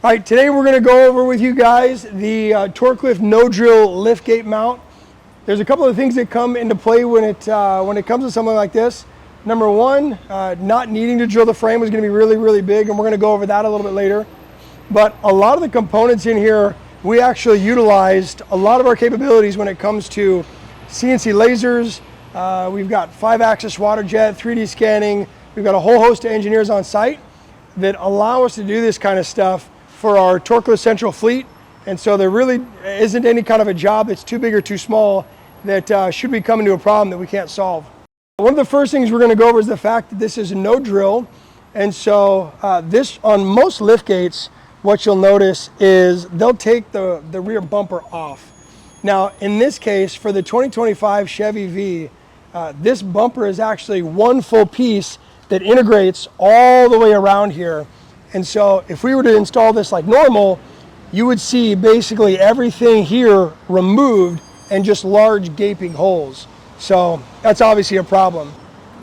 All right, today we're going to go over with you guys the Torklift no drill liftgate mount. There's a couple of things that come into play when it comes to something like this. Number one, not needing to drill the frame is going to be really big, and we're going to go over that a little bit later. But a lot of the components in here, we actually utilized a lot of our capabilities when it comes to CNC lasers. We've got 5-axis water jet, 3D scanning. We've got a whole host of engineers on site that allow us to do this kind of stuff for our Torklift Central fleet. And so there really isn't any kind of a job that's too big or too small that should be coming to a problem that we can't solve. One of the first things we're going to go over is the fact that this is a no drill. And so this, on most lift gates, what you'll notice is they'll take the rear bumper off. Now in this case, for the 2025 Chevy V, this bumper is actually one full piece that integrates all the way around here. And so if we were to install this like normal, you would see basically everything here removed and just large gaping holes. So that's obviously a problem.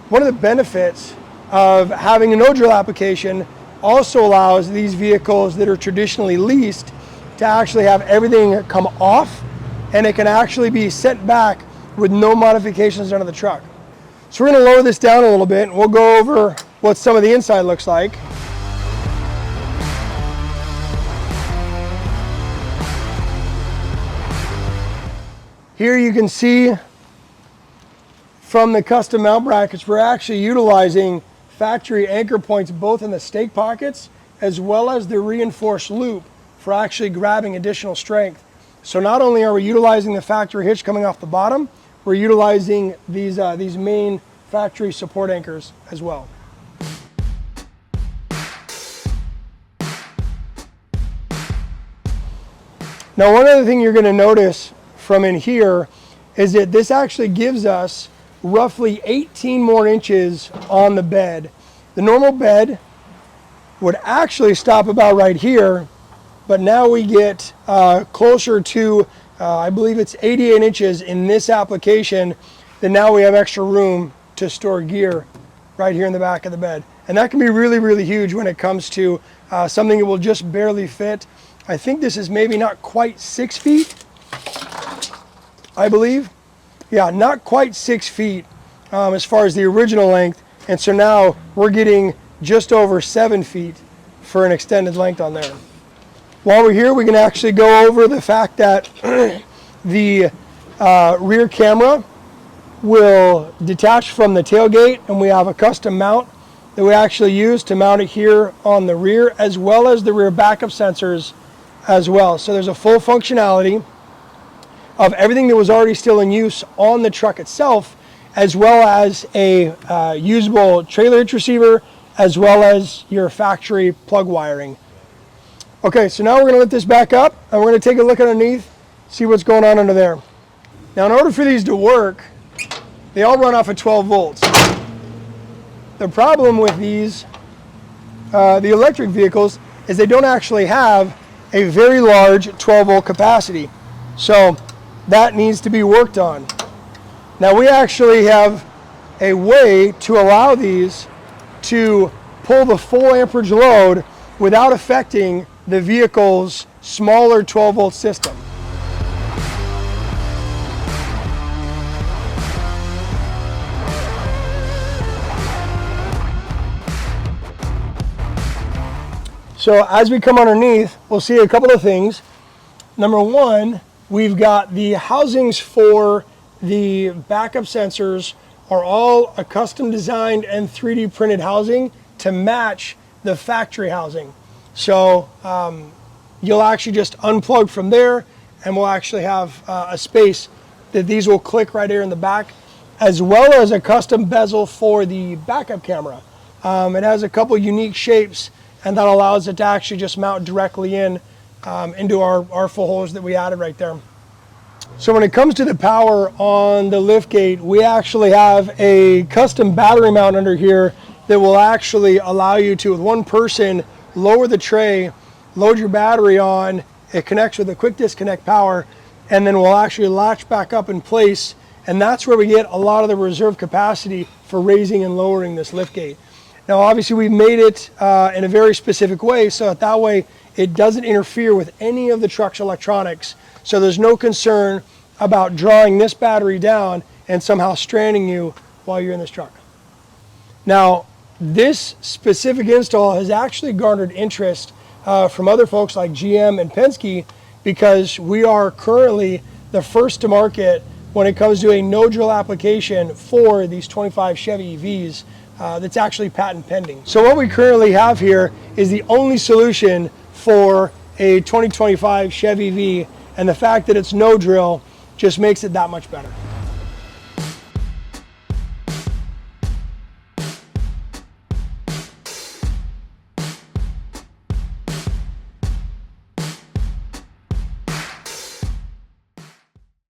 One of the benefits of having a no drill application also allows these vehicles that are traditionally leased to actually have everything come off, and it can actually be sent back with no modifications done to the truck. So we're going to lower this down a little bit, and we'll go over what some of the inside looks like. Here you can see from the custom mount brackets, we're actually utilizing factory anchor points both in the stake pockets as well as the reinforced loop for actually grabbing additional strength. So not only are we utilizing the factory hitch coming off the bottom, we're utilizing these main factory support anchors as well. Now, one other thing you're going to notice from in here is that this actually gives us roughly 18 more inches on the bed. The normal bed would actually stop about right here, but now we get closer to, I believe it's 88 inches in this application, then now we have extra room to store gear right here in the back of the bed. And that can be really huge when it comes to something that will just barely fit. I think this is maybe not quite 6 feet, I believe. Yeah, not quite 6 feet as far as the original length. And so now we're getting just over 7 feet for an extended length on there. While we're here, we can actually go over the fact that the rear camera will detach from the tailgate, and we have a custom mount that we actually use to mount it here on the rear, as well as the rear backup sensors as well. So there's a full functionality of everything that was already still in use on the truck itself, as well as a usable trailer hitch receiver, as well as your factory plug wiring. Okay, so now we're gonna let this back up, and we're gonna take a look underneath, see what's going on under there. Now, in order for these to work, they all run off of 12 volts. The problem with these, the electric vehicles, is they don't actually have a very large 12 volt capacity. So that needs to be worked on. Now, we actually have a way to allow these to pull the full amperage load without affecting the vehicle's smaller 12 volt system. So as we come underneath, we'll see a couple of things. Number one, we've got the housings for the backup sensors are all a custom designed and 3D printed housing to match the factory housing. So you'll actually just unplug from there, and we'll actually have a space that these will click right here in the back, as well as a custom bezel for the backup camera. It has a couple unique shapes, and that allows it to actually just mount directly in into our full hose that we added right there. So when it comes to the power on the liftgate, we actually have a custom battery mount under here that will actually allow you to, with one person, lower the tray, load your battery on, it connects with a quick disconnect power, and then we'll actually latch back up in place, and that's where we get a lot of the reserve capacity for raising and lowering this liftgate. Now obviously we made it in a very specific way, so that way it doesn't interfere with any of the truck's electronics. So there's no concern about drawing this battery down and somehow stranding you while you're in this truck. Now, this specific install has actually garnered interest from other folks like GM and Penske, because we are currently the first to market when it comes to a no drill application for these 25 Chevy EVs that's actually patent pending. So what we currently have here is the only solution for a 2025 Chevy EV, and the fact that it's no drill just makes it that much better.